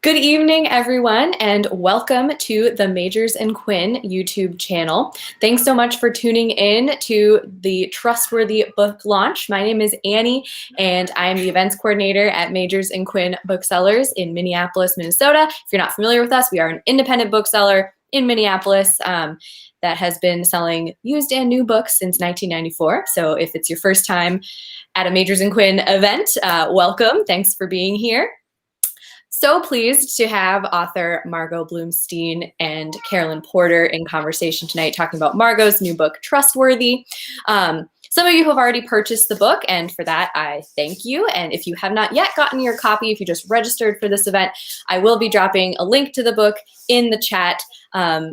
Good evening, everyone, and welcome to the Majors and Quinn YouTube channel. Thanks so much for tuning in to the Trustworthy book launch. My name is Annie, and I am the events coordinator at Majors and Quinn Booksellers in Minneapolis, Minnesota. If you're not familiar with us, we are an independent bookseller in Minneapolis that has been selling used and new books since 1994. So if it's your first time at a Majors and Quinn event, welcome. Thanks for being here. So pleased to have author Margot Bloomstein and Carolyn Porter in conversation tonight, talking about Margot's new book, Trustworthy. Some of you have already purchased the book, and for that, I thank you. And if you have not yet gotten your copy, if you just registered for this event, I will be dropping a link to the book in the chat.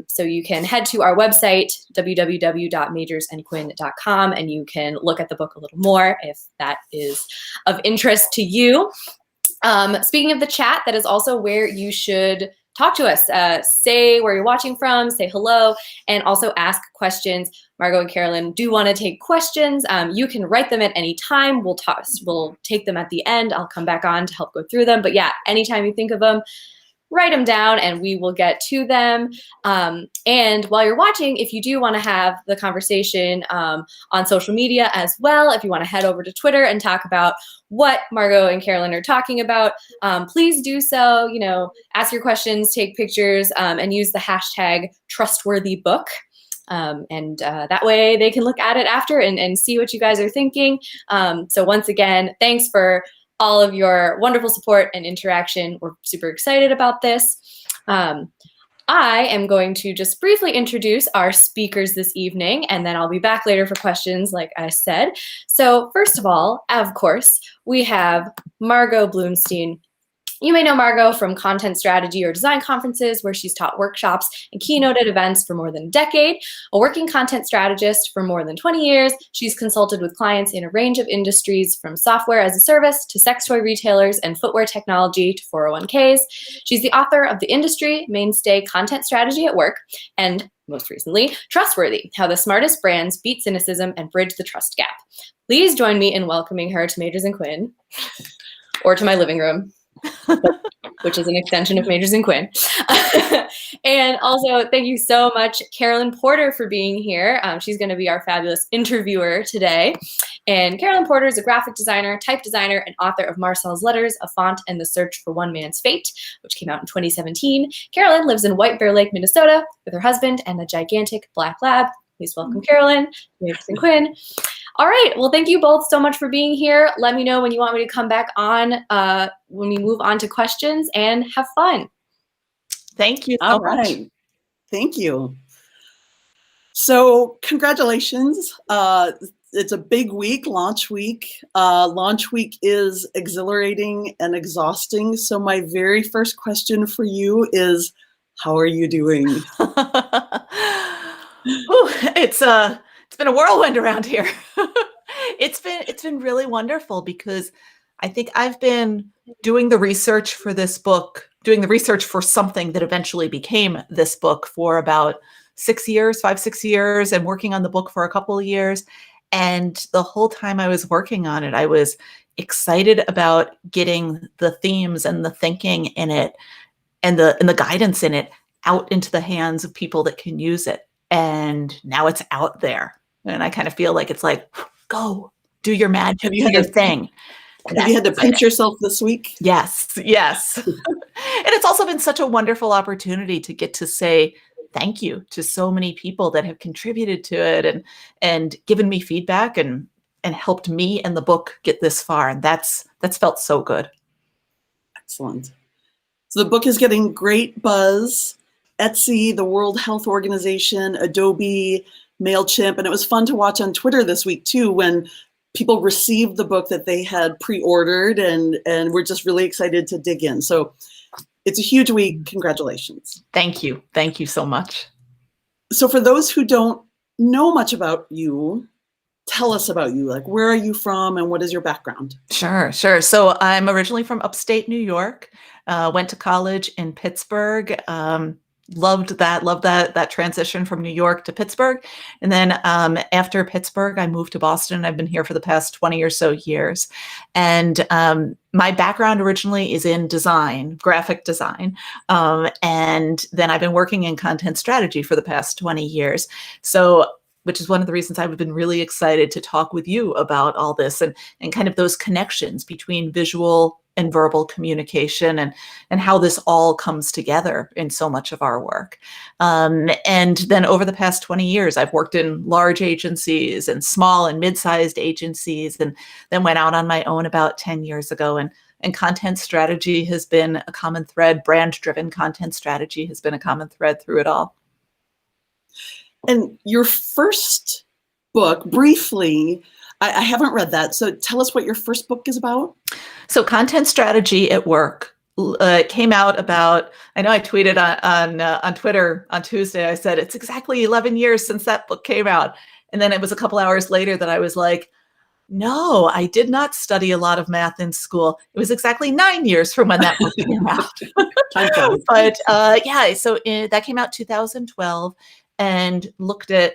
So you can head to our website, www.majorsandquinn.com, and you can look at the book a little more if that is of interest to you. Speaking of the chat, that is also where you should talk to us. Say where you're watching from, say hello, and also ask questions. Margot and Carolyn do want to take questions. You can write them at any time. We'll take them at the end. I'll come back on to help go through them. But yeah, anytime you think of them, write them down and we will get to them. And while you're watching, if you do want to have the conversation on social media as well, if you want to head over to Twitter and talk about what Margot and Carolyn are talking about, please do so. You know, ask your questions, take pictures, and use the hashtag #TrustworthyBook. And that way they can look at it after and see what you guys are thinking. So once again, thanks for all of your wonderful support and interaction. We're super excited about this. I am going to just briefly introduce our speakers this evening, and then I'll be back later for questions, like I said. So first of all, of course, we have Margot Bloomstein. You may know Margot from content strategy or design conferences where she's taught workshops and keynoted events for more than a decade. A working content strategist for more than 20 years, she's consulted with clients in a range of industries from software as a service to sex toy retailers and footwear technology to 401ks. She's the author of the industry mainstay Content Strategy at Work and, most recently, Trustworthy, How the Smartest Brands Beat Cynicism and Bridge the Trust Gap. Please join me in welcoming her to Majors and Quinn, or to my living room, which is an extension of Majors and Quinn. And also, thank you so much, Carolyn Porter, for being here. She's going to be our fabulous interviewer today. And Carolyn Porter is a graphic designer, type designer, and author of Marcel's Letters, A Font and the Search for One Man's Fate, which came out in 2017. Carolyn lives in White Bear Lake, Minnesota, with her husband and a gigantic black lab. Please welcome Carolyn, Majors and Quinn. All right. Well, thank you both so much for being here. Let me know when you want me to come back on when we move on to questions, and have fun. Thank you so much. Thank you. So congratulations. It's a big week, launch week. Launch week is exhilarating and exhausting. So my very first question for you is, how are you doing? It's been a whirlwind around here. It's been really wonderful because I think I've been doing the research for this book, doing the research for something that eventually became this book for about 6 years, 5-6 years, and working on the book for a couple of years. And the whole time I was working on it, I was excited about getting the themes and the thinking in it and the guidance in it out into the hands of people that can use it. And now it's out there. And I kind of feel like it's like, go, do your magic, do your thing. Have you had to pinch yourself this week? Yes. And it's also been such a wonderful opportunity to get to say thank you to so many people that have contributed to it and given me feedback and helped me and the book get this far. And that's felt so good. Excellent. So the book is getting great buzz. Etsy, the World Health Organization, Adobe, MailChimp, and it was fun to watch on Twitter this week too when people received the book that they had pre-ordered and we're just really excited to dig in. So it's a huge week. Congratulations. Thank you. Thank you so much. So for those who don't know much about you, tell us about you. Like, where are you from and what is your background? Sure. So I'm originally from upstate New York, went to college in Pittsburgh, loved that transition from New York to Pittsburgh. And then after Pittsburgh, I moved to Boston. I've been here for the past 20 or so years. And my background originally is in design, graphic design. And then I've been working in content strategy for the past 20 years. So, which is one of the reasons I've been really excited to talk with you about all this and kind of those connections between visual and verbal communication and how this all comes together in so much of our work. And then over the past 20 years, I've worked in large agencies and small and mid-sized agencies, and then went out on my own about 10 years ago. And content strategy has been a common thread. Brand-driven content strategy has been a common thread through it all. And your first book, briefly, I haven't read that. So tell us what your first book is about. So Content Strategy at Work came out about, I know I tweeted on Twitter on Tuesday, I said, it's exactly 11 years since that book came out. And then it was a couple hours later that I was like, no, I did not study a lot of math in school. It was exactly 9 years from when that book came out. But yeah, so that came out 2012 and looked at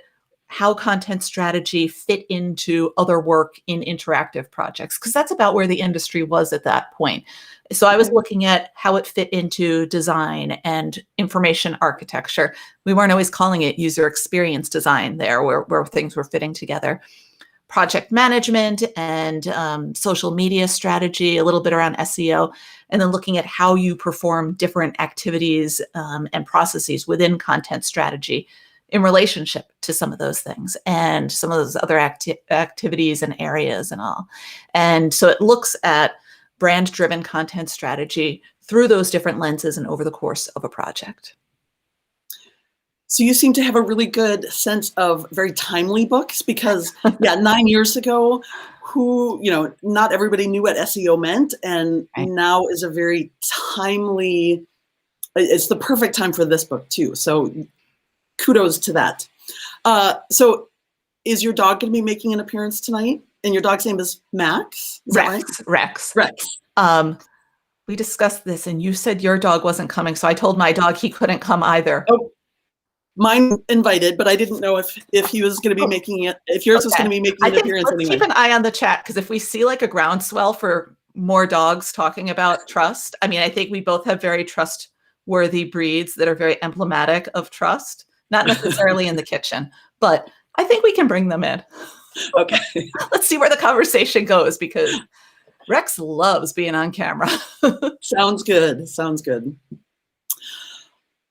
how content strategy fit into other work in interactive projects, because that's about where the industry was at that point. So I was looking at how it fit into design and information architecture. We weren't always calling it user experience design there, where things were fitting together. Project management and social media strategy, a little bit around SEO, and then looking at how you perform different activities and processes within content strategy in relationship to some of those things and some of those other activities and areas and all. And so it looks at brand-driven content strategy through those different lenses and over the course of a project. So you seem to have a really good sense of very timely books because, yeah, 9 years ago, not everybody knew what SEO meant. And right. Now is a very timely, it's the perfect time for this book too. So kudos to that. So is your dog going to be making an appearance tonight? And your dog's name is Max? Is that right? Rex. Rex. We discussed this and you said your dog wasn't coming. So I told my dog he couldn't come either. Oh, mine invited, but I didn't know if he was going to be making it, if yours was going to be making an appearance anyway. Keep an eye on the chat, because if we see like a groundswell for more dogs talking about trust, I mean, I think we both have very trustworthy breeds that are very emblematic of trust. Not necessarily in the kitchen, but I think we can bring them in. Okay. Let's see where the conversation goes, because Rex loves being on camera. Sounds good.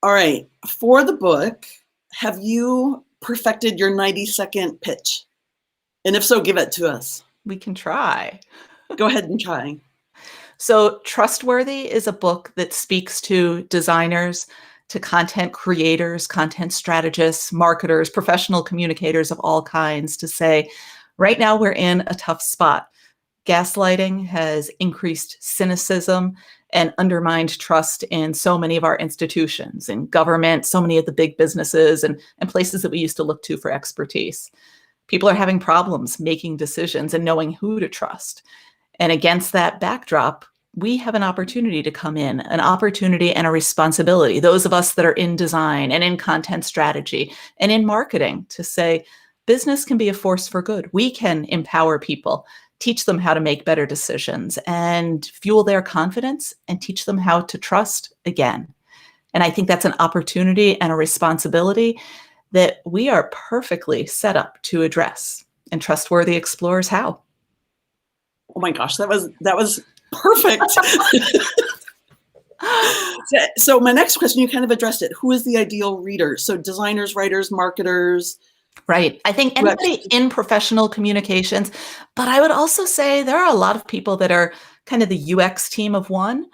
All right. For the book, have you perfected your 90-second pitch? And if so, give it to us. We can try. Go ahead and try. So Trustworthy is a book that speaks to designers, to content creators, content strategists, marketers, professional communicators of all kinds, to say, right now we're in a tough spot. Gaslighting has increased cynicism and undermined trust in so many of our institutions, in government, so many of the big businesses and places that we used to look to for expertise. People are having problems making decisions and knowing who to trust. And against that backdrop, we have an opportunity to come in, an opportunity and a responsibility, those of us that are in design and in content strategy and in marketing, to say, business can be a force for good. We can empower people, teach them how to make better decisions and fuel their confidence and teach them how to trust again. And I think that's an opportunity and a responsibility that we are perfectly set up to address. And Trustworthy explores how. Oh my gosh, that was perfect. So my next question, you kind of addressed it. Who is the ideal reader? So designers, writers, marketers. Right. I think anybody in professional communications, but I would also say there are a lot of people that are kind of the UX team of one.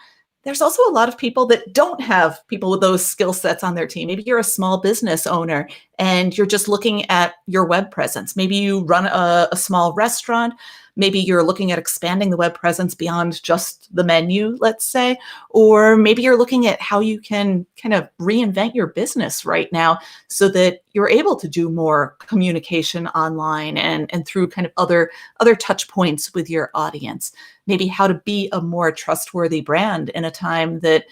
There's also a lot of people that don't have people with those skill sets on their team. Maybe you're a small business owner and you're just looking at your web presence. Maybe you run a small restaurant. Maybe you're looking at expanding the web presence beyond just the menu, let's say, or maybe you're looking at how you can kind of reinvent your business right now so that you're able to do more communication online and through kind of other touch points with your audience. Maybe how to be a more trustworthy brand in a time that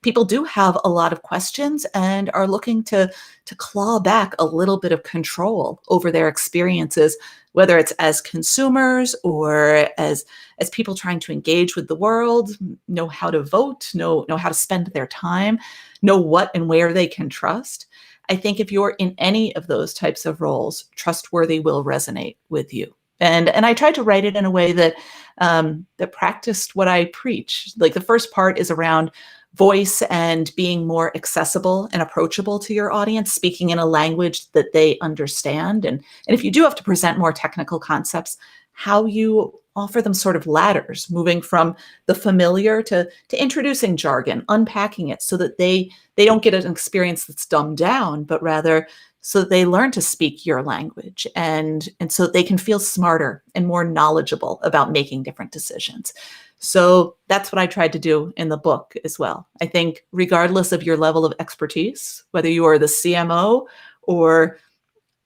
people do have a lot of questions and are looking to claw back a little bit of control over their experiences, whether it's as consumers or as people trying to engage with the world, know how to vote, know how to spend their time, know what and where they can trust. I think if you're in any of those types of roles, Trustworthy will resonate with you. And I tried to write it in a way that that practiced what I preach. Like the first part is around voice and being more accessible and approachable to your audience, speaking in a language that they understand. And if you do have to present more technical concepts, how you offer them sort of ladders, moving from the familiar to introducing jargon, unpacking it so that they don't get an experience that's dumbed down, but rather so that they learn to speak your language and so that they can feel smarter and more knowledgeable about making different decisions. So that's what I tried to do in the book as well. I think regardless of your level of expertise, whether you are the CMO or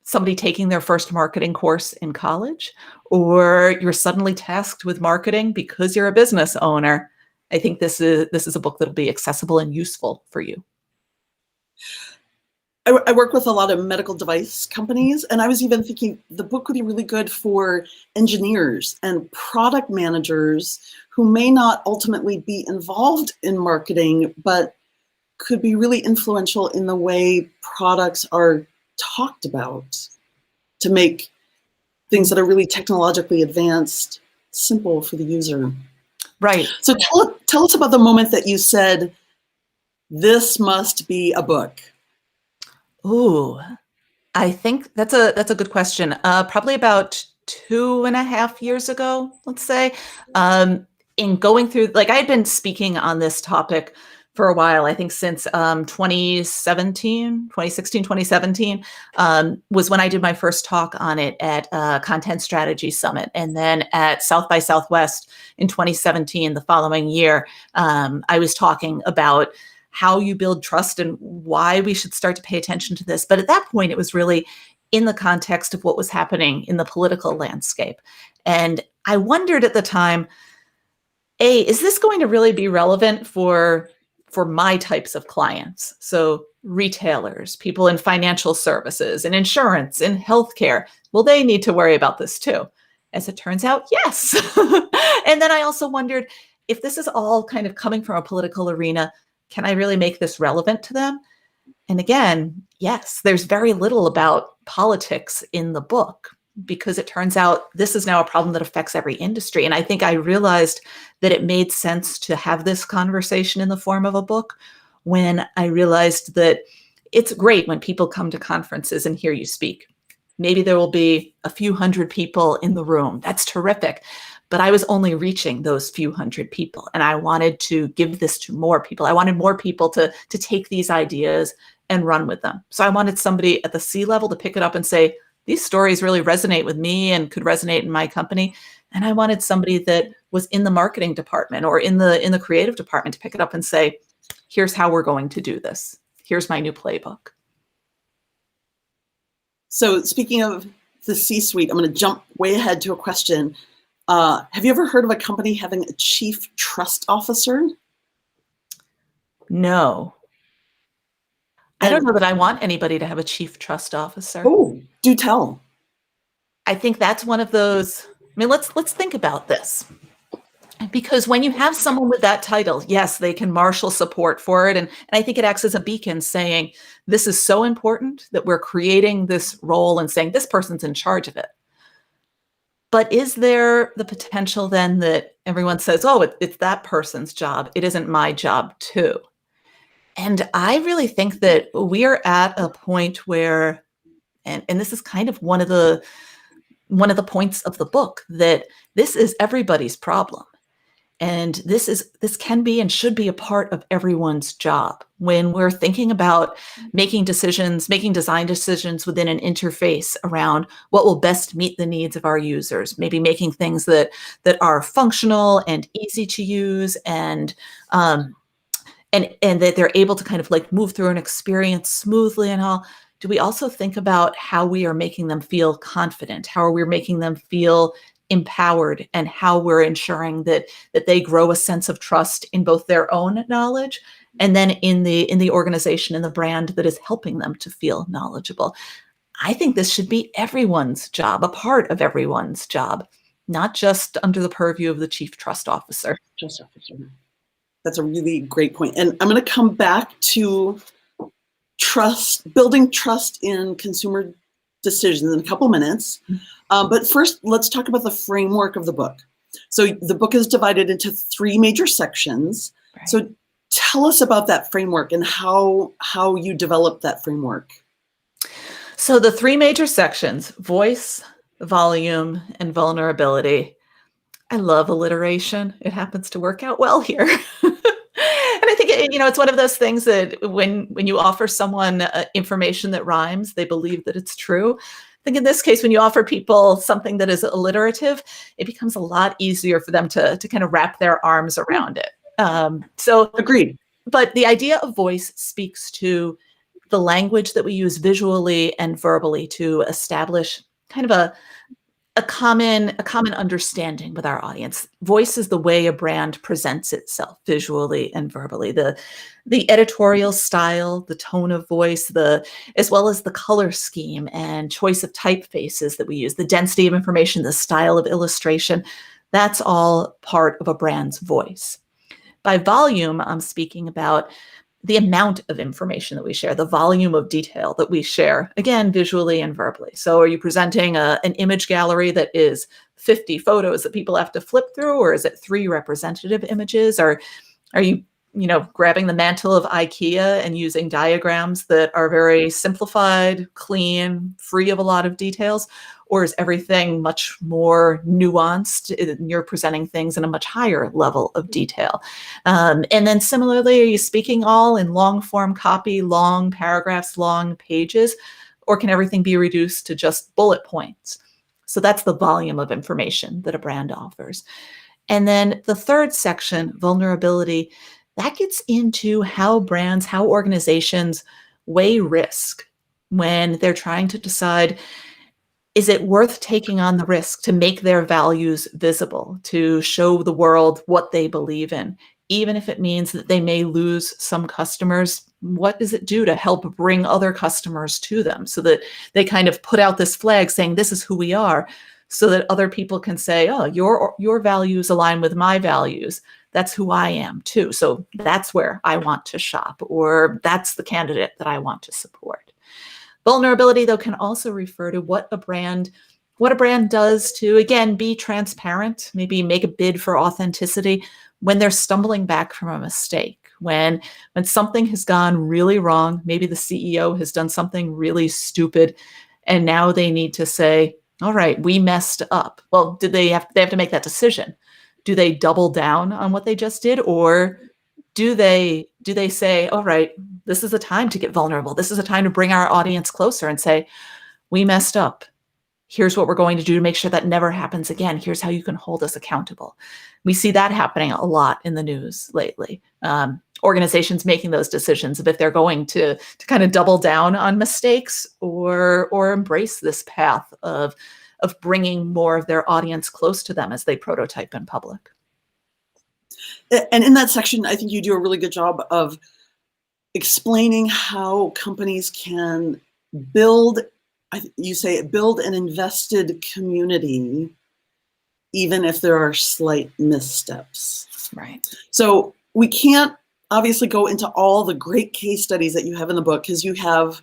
somebody taking their first marketing course in college, or you're suddenly tasked with marketing because you're a business owner, I think this is a book that'll be accessible and useful for you. I work with a lot of medical device companies, and I was even thinking the book would be really good for engineers and product managers who may not ultimately be involved in marketing, but could be really influential in the way products are talked about to make things that are really technologically advanced simple for the user. Right. So tell us about the moment that you said, this must be a book. Ooh, I think that's a good question. Probably about 2.5 years ago, let's say, in going through, like I had been speaking on this topic for a while, I think since 2017 was when I did my first talk on it at Content Strategy Summit. And then at South by Southwest in 2017, the following year, I was talking about how you build trust and why we should start to pay attention to this. But at that point, it was really in the context of what was happening in the political landscape. And I wondered at the time, is this going to really be relevant for my types of clients? So retailers, people in financial services, in insurance, in healthcare, will they need to worry about this too? As it turns out, yes. And then I also wondered, if this is all kind of coming from a political arena, can I really make this relevant to them? And again, yes, there's very little about politics in the book because it turns out this is now a problem that affects every industry. And I think I realized that it made sense to have this conversation in the form of a book when I realized that it's great when people come to conferences and hear you speak. Maybe there will be a few hundred people in the room. That's terrific. But I was only reaching those few hundred people, and I wanted to give this to more people. I wanted more people to take these ideas and run with them. So I wanted somebody at the C-level to pick it up and say, these stories really resonate with me and could resonate in my company. And I wanted somebody that was in the marketing department or in the creative department to pick it up and say, here's how we're going to do this. Here's my new playbook. So speaking of the C-suite, I'm going to jump way ahead to a question. Have you ever heard of a company having a chief trust officer? No. I don't know that I want anybody to have a chief trust officer. Oh, do tell. I think that's one of those, I mean, let's think about this. Because when you have someone with that title, yes, they can marshal support for it. And I think it acts as a beacon saying, this is so important that we're creating this role and saying this person's in charge of it. But is there the potential then that everyone says, oh, it's that person's job. It isn't my job too. And I really think that we are at a point where, and this is kind of one of the points of the book, that this is everybody's problem. And this can be and should be a part of everyone's job. When we're thinking about making decisions, making design decisions within an interface around what will best meet the needs of our users, maybe making things that are functional and easy to use and that they're able to kind of like move through an experience smoothly and all. Do we also think about how we are making them feel confident? How are we making them feel empowered, and how we're ensuring that they grow a sense of trust in both their own knowledge and then in the organization, in the brand that is helping them to feel knowledgeable. I think this should be everyone's job, a part of everyone's job, not just under the purview of the chief trust officer. That's a really great point. And I'm going to come back to trust, building trust in consumer decisions in a couple minutes. But first, let's talk about the framework of the book. So the book is divided into 3 major sections. Right. So tell us about that framework and how you developed that framework. So the 3 major sections: voice, volume, and vulnerability. I love alliteration. It happens to work out well here. And I think, it's one of those things that when you offer someone information that rhymes, they believe that it's true. I think in this case, when you offer people something that is alliterative, it becomes a lot easier for them to kind of wrap their arms around it. So agreed. But the idea of voice speaks to the language that we use visually and verbally to establish kind of a common understanding with our audience. Voice is the way a brand presents itself visually and verbally. The editorial style, the tone of voice, as well as the color scheme and choice of typefaces that we use, the density of information, the style of illustration, that's all part of a brand's voice. By volume, I'm speaking about the amount of information that we share, the volume of detail that we share, again, visually and verbally. So are you presenting an image gallery that is 50 photos that people have to flip through, or is it 3 representative images? Or are you, grabbing the mantle of IKEA and using diagrams that are very simplified, clean, free of a lot of details? Or is everything much more nuanced and you're presenting things in a much higher level of detail? And then similarly, are you speaking all in long form copy, long paragraphs, long pages, or can everything be reduced to just bullet points? So that's the volume of information that a brand offers. And then the third section, vulnerability, that gets into how brands, how organizations weigh risk when they're trying to decide, is it worth taking on the risk to make their values visible, to show the world what they believe in, even if it means that they may lose some customers? What does it do to help bring other customers to them so that they kind of put out this flag saying, this is who we are, so that other people can say, oh, your values align with my values. That's who I am too. So that's where I want to shop, or that's the candidate that I want to support. Vulnerability, though, can also refer to what a brand does to, again, be transparent, maybe make a bid for authenticity when they're stumbling back from a mistake, when something has gone really wrong, maybe the CEO has done something really stupid, and now they need to say, all right, we messed up. Well, they have to make that decision. Do they double down on what they just did, or do they say, all right, this is a time to get vulnerable. This is a time to bring our audience closer and say, we messed up. Here's what we're going to do to make sure that never happens again. Here's how you can hold us accountable. We see that happening a lot in the news lately. Organizations making those decisions of if they're going to kind of double down on mistakes or embrace this path of bringing more of their audience close to them as they prototype in public. And in that section, I think you do a really good job of explaining how companies can build an invested community, even if there are slight missteps. Right. So we can't obviously go into all the great case studies that you have in the book, because you have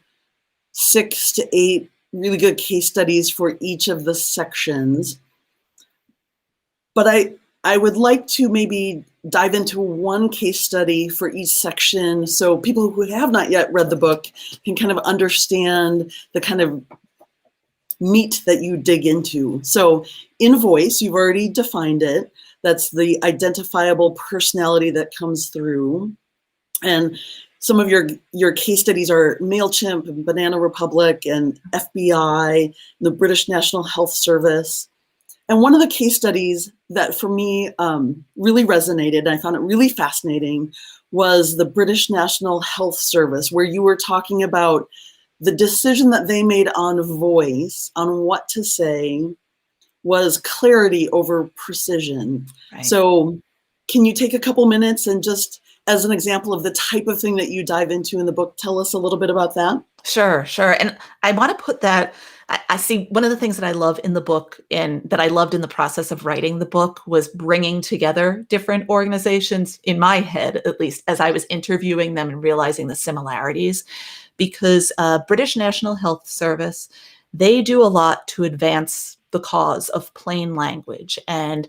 6 to 8 really good case studies for each of the sections. But I would like to maybe dive into one case study for each section so people who have not yet read the book can kind of understand the kind of meat that you dig into. So in voice, you've already defined it. That's the identifiable personality that comes through. And some of your case studies are MailChimp and Banana Republic and FBI, and the British National Health Service. And one of the case studies that for me really resonated, and I found it really fascinating, was the British National Health Service, where you were talking about the decision that they made on voice, on what to say, was clarity over precision. Right. So can you take a couple minutes and just as an example of the type of thing that you dive into in the book. Tell us a little bit about that. Sure. And I want to put that, I see one of the things that I love in the book and that I loved in the process of writing the book was bringing together different organizations in my head, at least as I was interviewing them and realizing the similarities, because British National Health Service, they do a lot to advance the cause of plain language and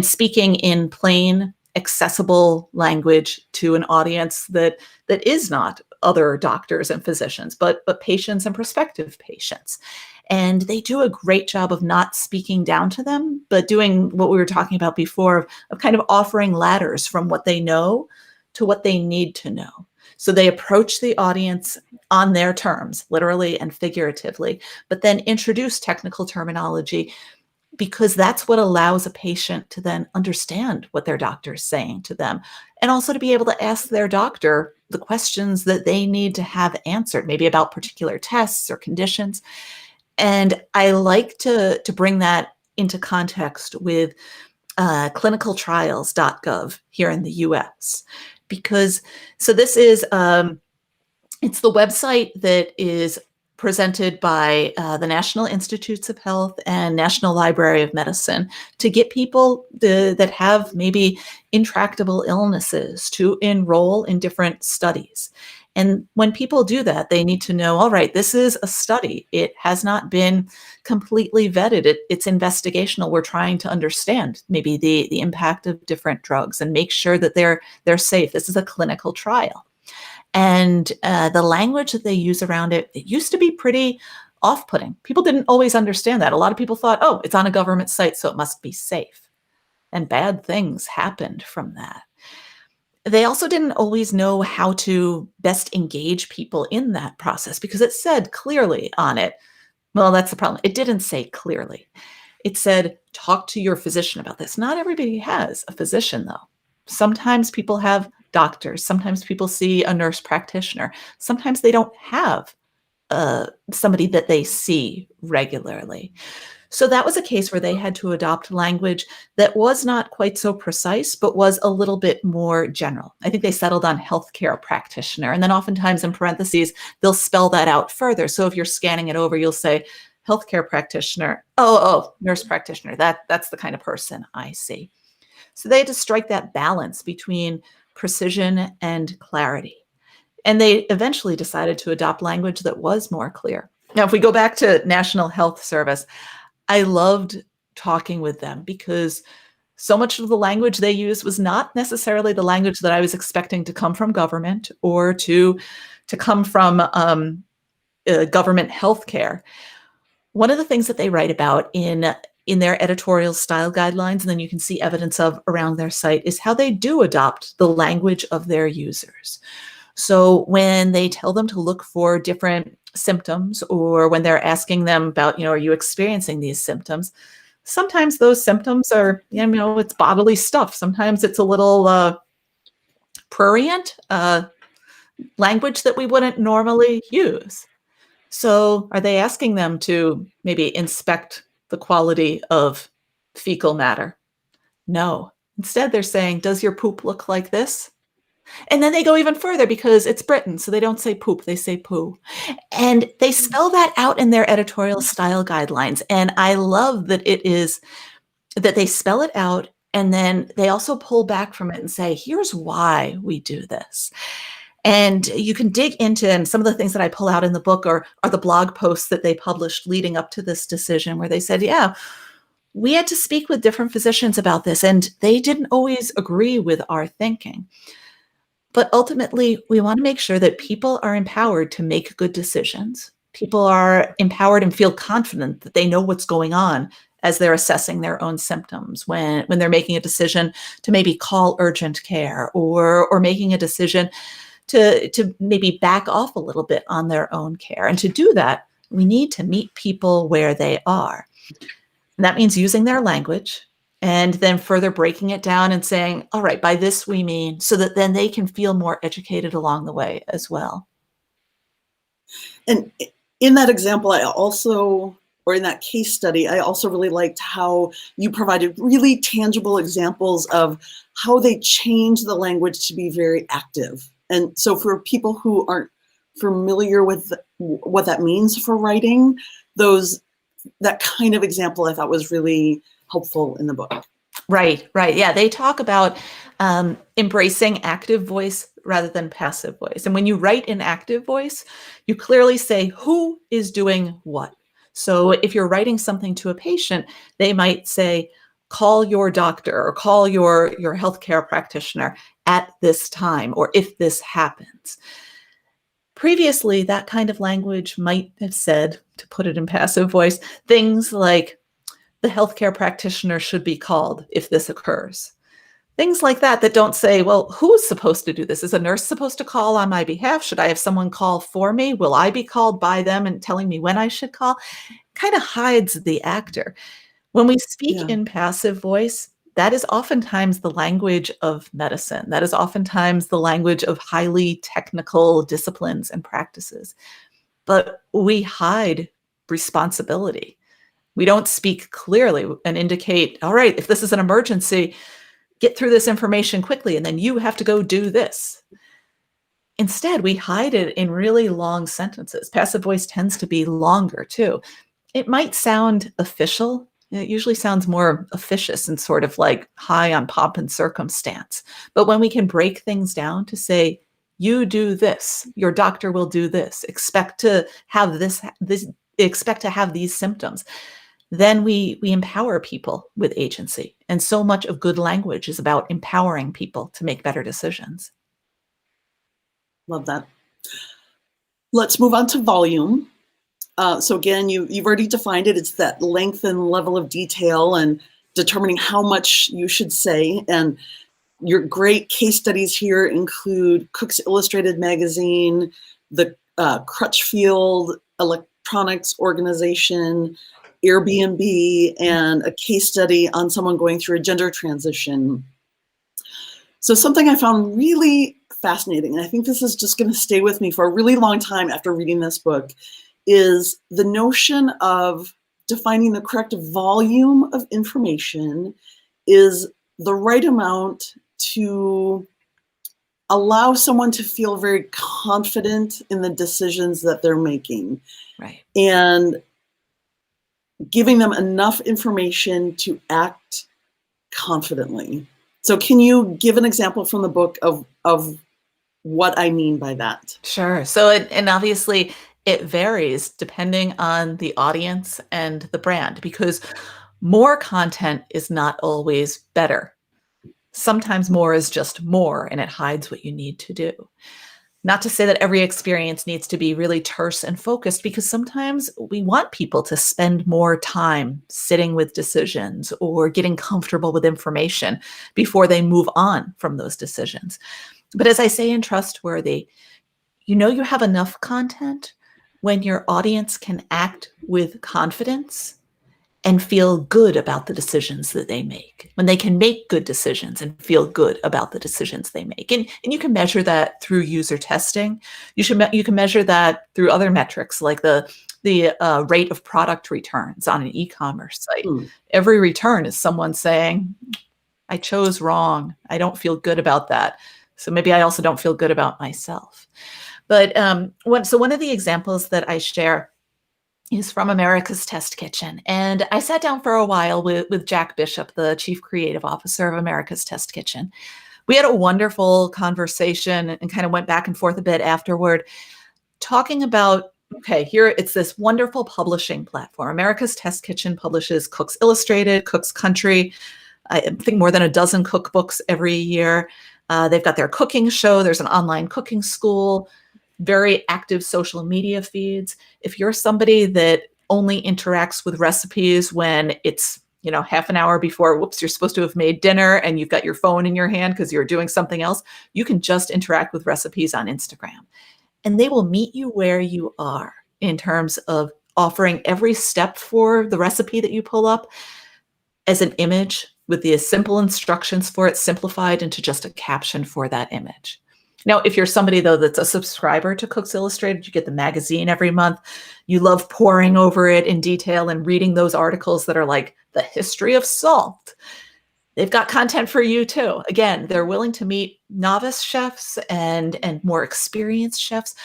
speaking in plain, accessible language to an audience that is not other doctors and physicians, but patients and prospective patients. And they do a great job of not speaking down to them, but doing what we were talking about before of kind of offering ladders from what they know to what they need to know. So they approach the audience on their terms, literally and figuratively, but then introduce technical terminology because that's what allows a patient to then understand what their doctor is saying to them, and also to be able to ask their doctor the questions that they need to have answered, maybe about particular tests or conditions. And I like to bring that into context with clinicaltrials.gov here in the US, because so this is it's the website that is presented by the National Institutes of Health and National Library of Medicine to get people that have maybe intractable illnesses to enroll in different studies. And when people do that, they need to know, all right, this is a study. It has not been completely vetted. It's investigational. We're trying to understand maybe the impact of different drugs and make sure that they're safe. This is a clinical trial. And the language that they use around it used to be pretty off-putting. People didn't always understand that. A lot of people thought, oh, it's on a government site, so it must be safe. And bad things happened from that. They also didn't always know how to best engage people in that process because it said clearly on it. Well, that's the problem. It didn't say clearly. It said, talk to your physician about this. Not everybody has a physician, though. Sometimes people have doctors. Sometimes people see a nurse practitioner. Sometimes they don't have somebody that they see regularly. So that was a case where they had to adopt language that was not quite so precise, but was a little bit more general. I think they settled on healthcare practitioner. And then oftentimes in parentheses, they'll spell that out further. So if you're scanning it over, you'll say healthcare practitioner. Oh, nurse practitioner. That's the kind of person I see. So they had to strike that balance between precision and clarity. And they eventually decided to adopt language that was more clear. Now, if we go back to National Health Service, I loved talking with them because so much of the language they used was not necessarily the language that I was expecting to come from government or to come from government healthcare. One of the things that they write about in their editorial style guidelines, and then you can see evidence of around their site, is how they do adopt the language of their users. So when they tell them to look for different symptoms, or when they're asking them about, are you experiencing these symptoms? Sometimes those symptoms are, it's bodily stuff. Sometimes it's a little prurient language that we wouldn't normally use. So are they asking them to maybe inspect the quality of fecal matter? No. Instead, they're saying, does your poop look like this? And then they go even further because it's Britain, so they don't say poop, they say poo. And they spell that out in their editorial style guidelines. And I love that that they spell it out and then they also pull back from it and say, here's why we do this. And you can dig into, and some of the things that I pull out in the book are the blog posts that they published leading up to this decision where they said, yeah, we had to speak with different physicians about this, and they didn't always agree with our thinking. But ultimately, we want to make sure that people are empowered to make good decisions. People are empowered and feel confident that they know what's going on as they're assessing their own symptoms, when they're making a decision to maybe call urgent care or making a decision to maybe back off a little bit on their own care. And to do that, we need to meet people where they are. And that means using their language and then further breaking it down and saying, all right, by this we mean, so that then they can feel more educated along the way as well. And in that example, or in that case study, I also really liked how you provided really tangible examples of how they change the language to be very active. And so for people who aren't familiar with what that means for writing, that kind of example I thought was really helpful in the book. Right. Yeah, they talk about embracing active voice rather than passive voice. And when you write in active voice, you clearly say who is doing what. So if you're writing something to a patient, they might say, call your doctor or call your healthcare practitioner at this time, or if this happens. Previously, that kind of language might have said, to put it in passive voice, things like, the healthcare practitioner should be called if this occurs. Things like that don't say, well, who's supposed to do this? Is a nurse supposed to call on my behalf? Should I have someone call for me? Will I be called by them and telling me when I should call? Kind of hides the actor. When we speak in passive voice, that is oftentimes the language of medicine. That is oftentimes the language of highly technical disciplines and practices. But we hide responsibility. We don't speak clearly and indicate, all right, if this is an emergency, get through this information quickly, and then you have to go do this. Instead, we hide it in really long sentences. Passive voice tends to be longer too. It might sound official. It usually sounds more officious and sort of like high on pomp and circumstance. But when we can break things down to say, you do this, your doctor will do this, expect to have expect to have these symptoms, then we empower people with agency. And so much of good language is about empowering people to make better decisions. Love that. Let's move on to volume. So again, you've already defined it. It's that length and level of detail and determining how much you should say. And your great case studies here include Cook's Illustrated magazine, the Crutchfield Electronics Organization, Airbnb, and a case study on someone going through a gender transition. So something I found really fascinating, and I think this is just going to stay with me for a really long time after reading this book, is the notion of defining the correct volume of information is the right amount to allow someone to feel very confident in the decisions that they're making. Right. And giving them enough information to act confidently. So can you give an example from the book of what I mean by that? Sure. So, and obviously it varies depending on the audience and the brand, because more content is not always better. Sometimes more is just more, and it hides what you need to do. Not to say that every experience needs to be really terse and focused, because sometimes we want people to spend more time sitting with decisions or getting comfortable with information before they move on from those decisions. But as I say in Trustworthy, you have enough content when your audience can act with confidence and feel good about the decisions that they make, when they can make good decisions and feel good about the decisions they make. And you can measure that through user testing. You can measure that through other metrics like the rate of product returns on an e-commerce site. Every return is someone saying, I chose wrong. I don't feel good about that. So maybe I also don't feel good about myself. But one of the examples that I share is from America's Test Kitchen. And I sat down for a while with Jack Bishop, the Chief Creative Officer of America's Test Kitchen. We had a wonderful conversation and kind of went back and forth a bit afterward, talking about, okay, here it's this wonderful publishing platform. America's Test Kitchen publishes Cook's Illustrated, Cook's Country, I think more than a dozen cookbooks every year. They've got their cooking show. There's an online cooking school, very active social media feeds. If you're somebody that only interacts with recipes when it's, half an hour before, you're supposed to have made dinner and you've got your phone in your hand because you're doing something else, you can just interact with recipes on Instagram. And they will meet you where you are in terms of offering every step for the recipe that you pull up as an image with the simple instructions for it simplified into just a caption for that image. Now, if you're somebody, though, that's a subscriber to Cooks Illustrated, you get the magazine every month. You love poring over it in detail and reading those articles that are like the history of salt. They've got content for you, too. Again, they're willing to meet novice chefs and more experienced chefs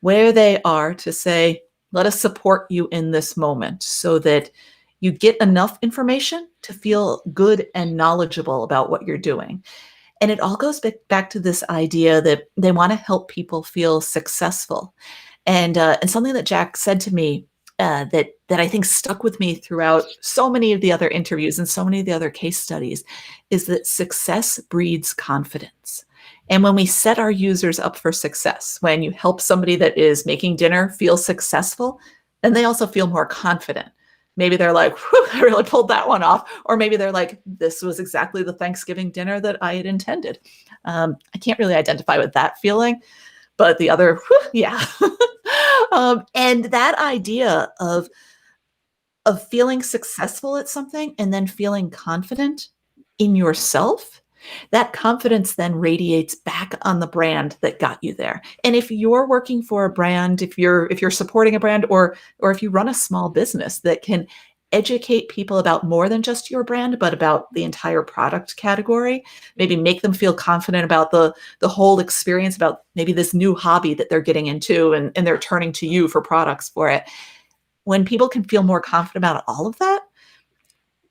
where they are to say, let us support you in this moment so that you get enough information to feel good and knowledgeable about what you're doing. And it all goes back to this idea that they want to help people feel successful. And something that Jack said to me that I think stuck with me throughout so many of the other interviews and so many of the other case studies is that success breeds confidence. And when we set our users up for success, when you help somebody that is making dinner feel successful, then they also feel more confident. Maybe they're like, whew, I really pulled that one off. Or maybe they're like, this was exactly the Thanksgiving dinner that I had intended. I can't really identify with that feeling, but the other, whew, yeah. And that idea of feeling successful at something and then feeling confident in yourself, that confidence then radiates back on the brand that got you there. And if you're working for a brand, if you're supporting a brand, or if you run a small business that can educate people about more than just your brand, but about the entire product category, maybe make them feel confident about the whole experience, about maybe this new hobby that they're getting into and they're turning to you for products for it. When people can feel more confident about all of that,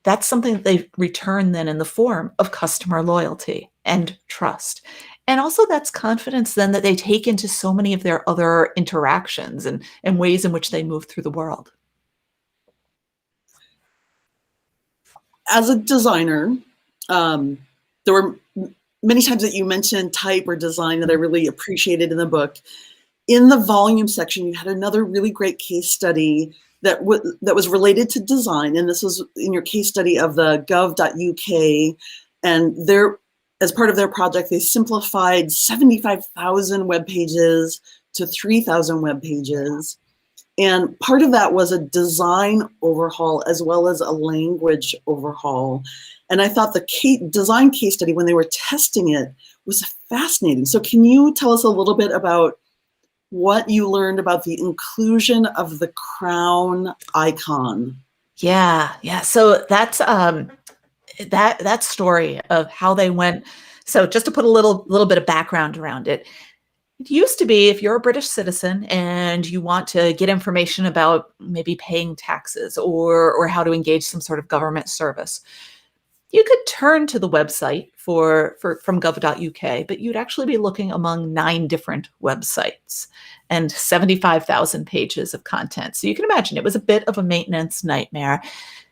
that's something that they return then in the form of customer loyalty and trust. And also that's confidence then that they take into so many of their other interactions and ways in which they move through the world. As a designer, there were many times that you mentioned type or design that I really appreciated in the book. In the volume section, you had another really great case study that was related to design, and this was in your case study of the gov.uk, and as part of their project, they simplified 75,000 web pages to 3,000 web pages. And part of that was a design overhaul as well as a language overhaul. And I thought the design case study, when they were testing it, was fascinating. So can you tell us a little bit about what you learned about the inclusion of the crown icon? Yeah. So that's that story of how they went. So just to put a little bit of background around it. It used to be if you're a British citizen and you want to get information about maybe paying taxes or how to engage some sort of government service, you could turn to the website from gov.uk, but you'd actually be looking among 9 different websites and 75,000 pages of content. So you can imagine it was a bit of a maintenance nightmare,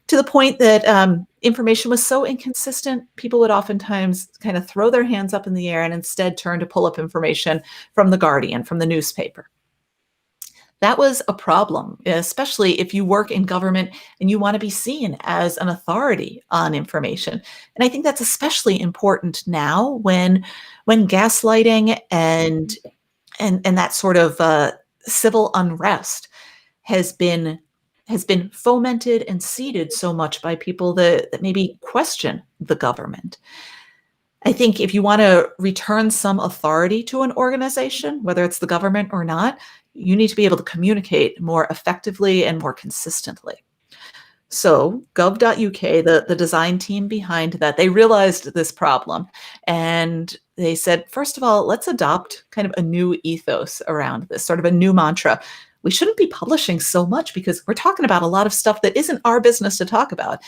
to the point that information was so inconsistent, people would oftentimes kind of throw their hands up in the air and instead turn to pull up information from The Guardian, from the newspaper. That was a problem, especially if you work in government and you want to be seen as an authority on information. And I think that's especially important now when gaslighting and that sort of civil unrest has been fomented and seeded so much by people that maybe question the government. I think if you want to return some authority to an organization, whether it's the government or not, you need to be able to communicate more effectively and more consistently. So gov.uk, the design team behind that, they realized this problem and they said, first of all, let's adopt kind of a new ethos around this, sort of a new mantra. We shouldn't be publishing so much because we're talking about a lot of stuff that isn't our business to talk about.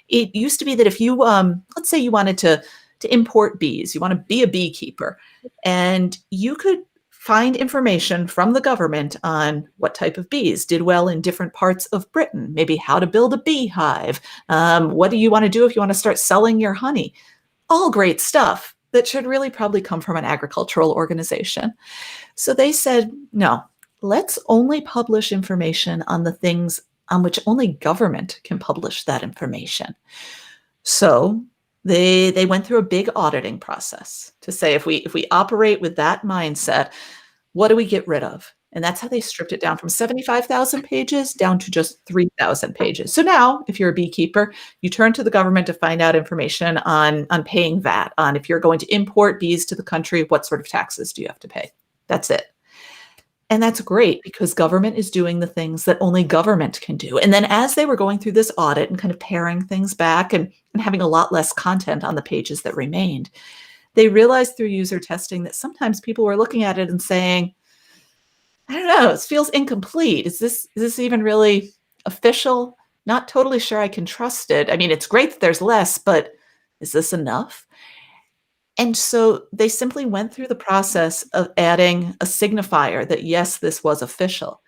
It used to be that if you, let's say you wanted to import bees, you want to be a beekeeper, and you could find information from the government on what type of bees did well in different parts of Britain, maybe how to build a beehive, what do you want to do if you want to start selling your honey? All great stuff that should really probably come from an agricultural organization. So they said, no, let's only publish information on the things on which only government can publish that information. So they went through a big auditing process to say, if we operate with that mindset, what do we get rid of? And that's how they stripped it down from 75,000 pages down to just 3,000 pages. So now, if you're a beekeeper, you turn to the government to find out information on paying VAT, on if you're going to import bees to the country, what sort of taxes do you have to pay? That's it. And that's great because government is doing the things that only government can do. And then as they were going through this audit and kind of paring things back and having a lot less content on the pages that remained, they realized through user testing that sometimes people were looking at it and saying, I don't know, it feels incomplete. Is this even really official? Not totally sure I can trust it. I mean, it's great that there's less, but is this enough? And so they simply went through the process of adding a signifier that, yes, this was official.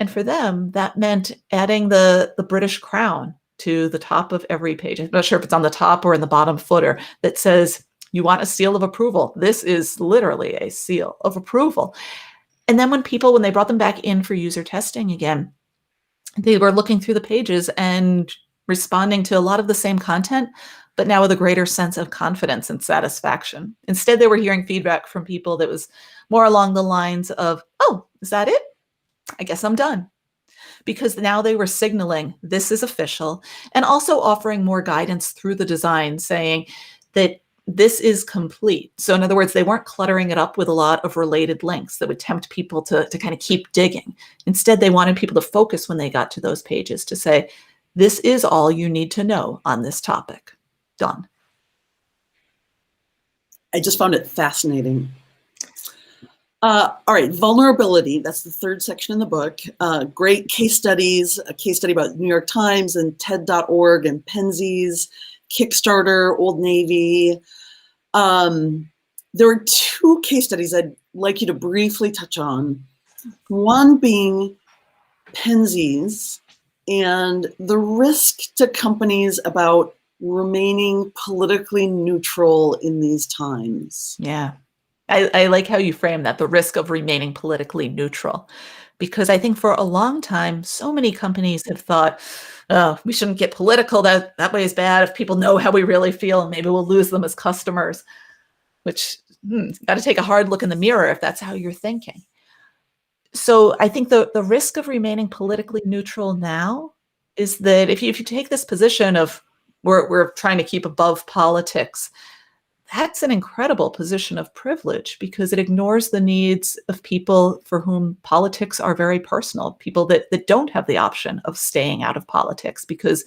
And for them, that meant adding the British crown to the top of every page. I'm not sure if it's on the top or in the bottom footer that says, you want a seal of approval. This is literally a seal of approval. And then when they brought them back in for user testing again, they were looking through the pages and responding to a lot of the same content, but now with a greater sense of confidence and satisfaction. Instead, they were hearing feedback from people that was more along the lines of, oh, is that it? I guess I'm done. Because now they were signaling this is official and also offering more guidance through the design saying that this is complete. So in other words, they weren't cluttering it up with a lot of related links that would tempt people to kind of keep digging. Instead, they wanted people to focus when they got to those pages to say, this is all you need to know on this topic. Done. I just found it fascinating. All right, vulnerability. That's the third section in the book. Great case studies, a case study about New York Times and TED.org and Penzies, Kickstarter, Old Navy. There were two case studies I'd like you to briefly touch on. One being Penzies and the risk to companies about remaining politically neutral in these times. Yeah. I like how you frame that, the risk of remaining politically neutral, because I think for a long time, so many companies have thought, oh, we shouldn't get political. That way is bad. If people know how we really feel, maybe we'll lose them as customers, which got to take a hard look in the mirror if that's how you're thinking. So I think the risk of remaining politically neutral now is that if you take this position of we're trying to keep above politics, that's an incredible position of privilege because it ignores the needs of people for whom politics are very personal, people that don't have the option of staying out of politics because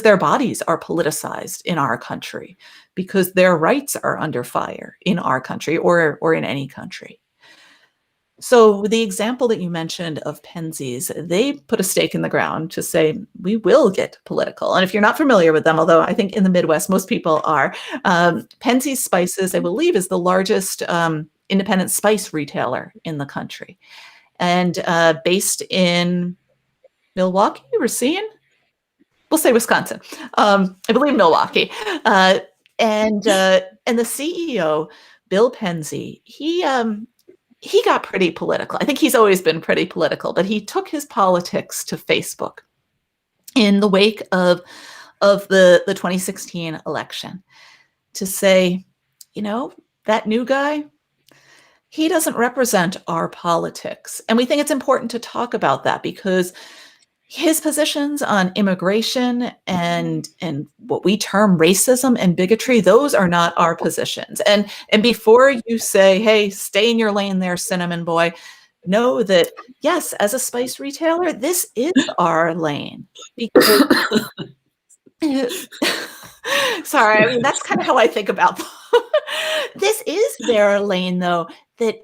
their bodies are politicized in our country, because their rights are under fire in our country or in any country. So the example that you mentioned of Penzies, they put a stake in the ground to say, we will get political. And if you're not familiar with them, although I think in the Midwest, most people are, Penzies Spices, I believe, is the largest independent spice retailer in the country. And based in Milwaukee, Racine? We'll say Wisconsin. I believe Milwaukee. And the CEO, Bill Penzie, he got pretty political. I think he's always been pretty political, but he took his politics to Facebook in the wake of the 2016 election to say, that new guy, he doesn't represent our politics. And we think it's important to talk about that because his positions on immigration and what we term racism and bigotry, those are not our positions. And before you say, hey, stay in your lane there, cinnamon boy, know that, yes, as a spice retailer, this is our lane. Because sorry, I mean, that's kind of how I think about them. This is their lane, though, that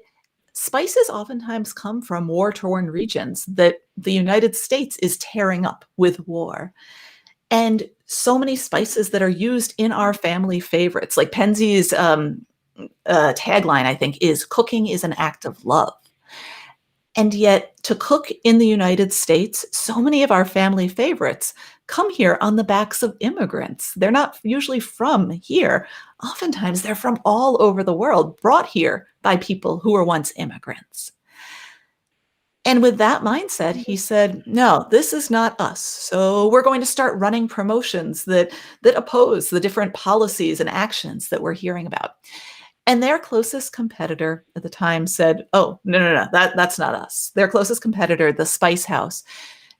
spices oftentimes come from war-torn regions that the United States is tearing up with war. And so many spices that are used in our family favorites, like Penzies' tagline, I think, is cooking is an act of love. And yet to cook in the United States, so many of our family favorites come here on the backs of immigrants. They're not usually from here. Oftentimes they're from all over the world, brought here by people who were once immigrants. And with that mindset, he said, no, this is not us. So we're going to start running promotions that oppose the different policies and actions that we're hearing about. And their closest competitor at the time said, oh, no, that's not us. Their closest competitor, the Spice House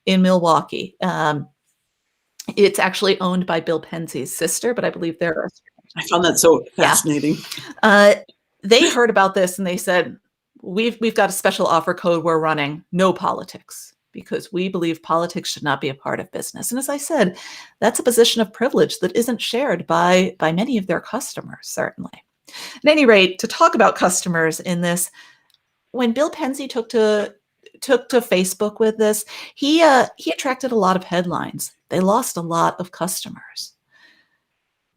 in Milwaukee. It's actually owned by Bill Pensie's sister, but I believe they're I found that so fascinating. They heard about this and they said, we've got a special offer code we're running, no politics, because we believe politics should not be a part of business. And as I said, that's a position of privilege that isn't shared by many of their customers, certainly. At any rate, to talk about customers in this, when Bill Pensie took to Facebook with this, he attracted a lot of headlines. They lost a lot of customers.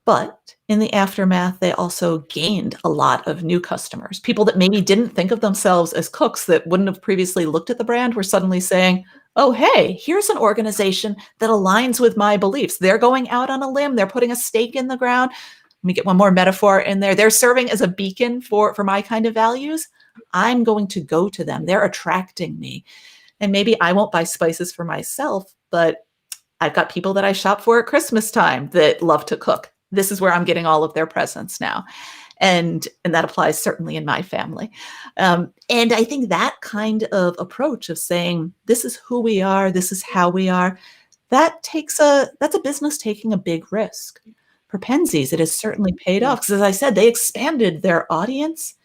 But in the aftermath, they also gained a lot of new customers. People that maybe didn't think of themselves as cooks, that wouldn't have previously looked at the brand, were suddenly saying, oh, hey, here's an organization that aligns with my beliefs. They're going out on a limb. They're putting a stake in the ground. Let me get one more metaphor in there. They're serving as a beacon for my kind of values. I'm going to go to them. They're attracting me. And maybe I won't buy spices for myself, but I've got people that I shop for at Christmas time that love to cook. This is where I'm getting all of their presents now. And that applies certainly in my family. And I think that kind of approach of saying, this is who we are, this is how we are, that's a business taking a big risk. For Pensie's, it has certainly paid off. Because as I said, they expanded their audience.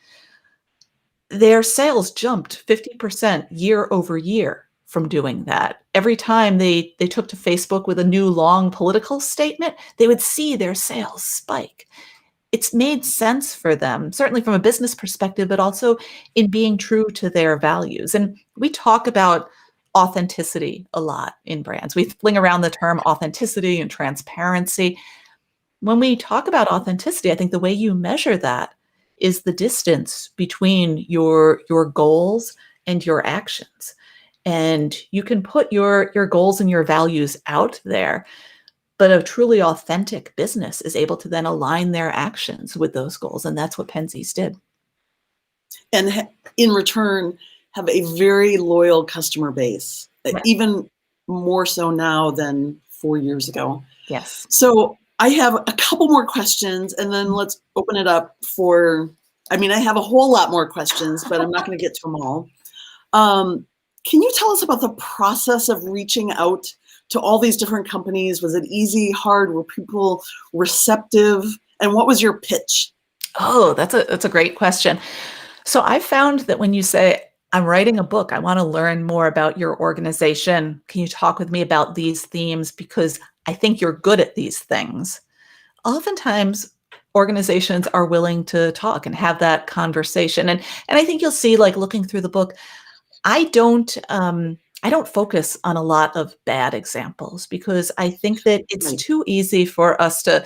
Their sales jumped 50% year over year from doing that. Every time they took to Facebook with a new long political statement, they would see their sales spike. It's made sense for them, certainly from a business perspective, but also in being true to their values. And we talk about authenticity a lot in brands. We fling around the term authenticity and transparency. When we talk about authenticity, I think the way you measure that is the distance between your goals and your actions. And you can put your goals and your values out there, but a truly authentic business is able to then align their actions with those goals. And that's what Pensie's did. And in return, have a very loyal customer base, Right. even more so now than 4 years ago. Yes. So I have a couple more questions, and then let's open it up for, I have a whole lot more questions, but I'm not going to get to them all. Can you tell us about the process of reaching out to all these different companies? Was it easy, hard? Were people receptive? And what was your pitch? Oh, that's a great question. So I found that when you say, I'm writing a book, I want to learn more about your organization. Can you talk with me about these themes? Because I think you're good at these things. Oftentimes, organizations are willing to talk and have that conversation. And I think you'll see, like looking through the book, I don't focus on a lot of bad examples, because I think that it's too easy for us to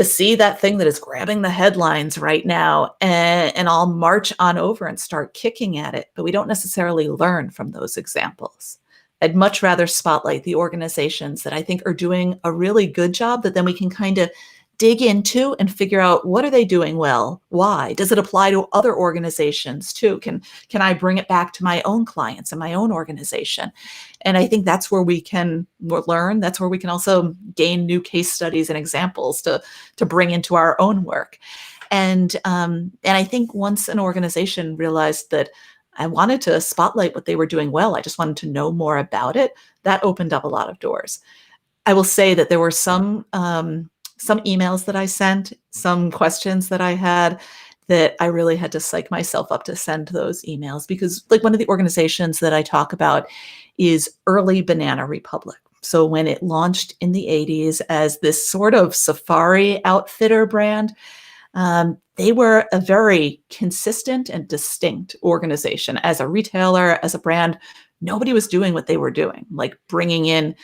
see that thing that is grabbing the headlines right now, and I'll march on over and start kicking at it, but we don't necessarily learn from those examples. I'd much rather spotlight the organizations that I think are doing a really good job, that then we can kind of dig into and figure out, what are they doing well? Why? Does it apply to other organizations too? Can I bring it back to my own clients and my own organization? And I think that's where we can learn. That's where we can also gain new case studies and examples to bring into our own work. And I think once an organization realized that I wanted to spotlight what they were doing well, I just wanted to know more about it, that opened up a lot of doors. I will say that there were some emails that I sent, some questions that I had, that I really had to psych myself up to send those emails, because like one of the organizations that I talk about is Early Banana Republic. So when it launched in the 80s as this sort of safari outfitter brand, they were a very consistent and distinct organization. As a retailer, as a brand, nobody was doing what they were doing, like bringing in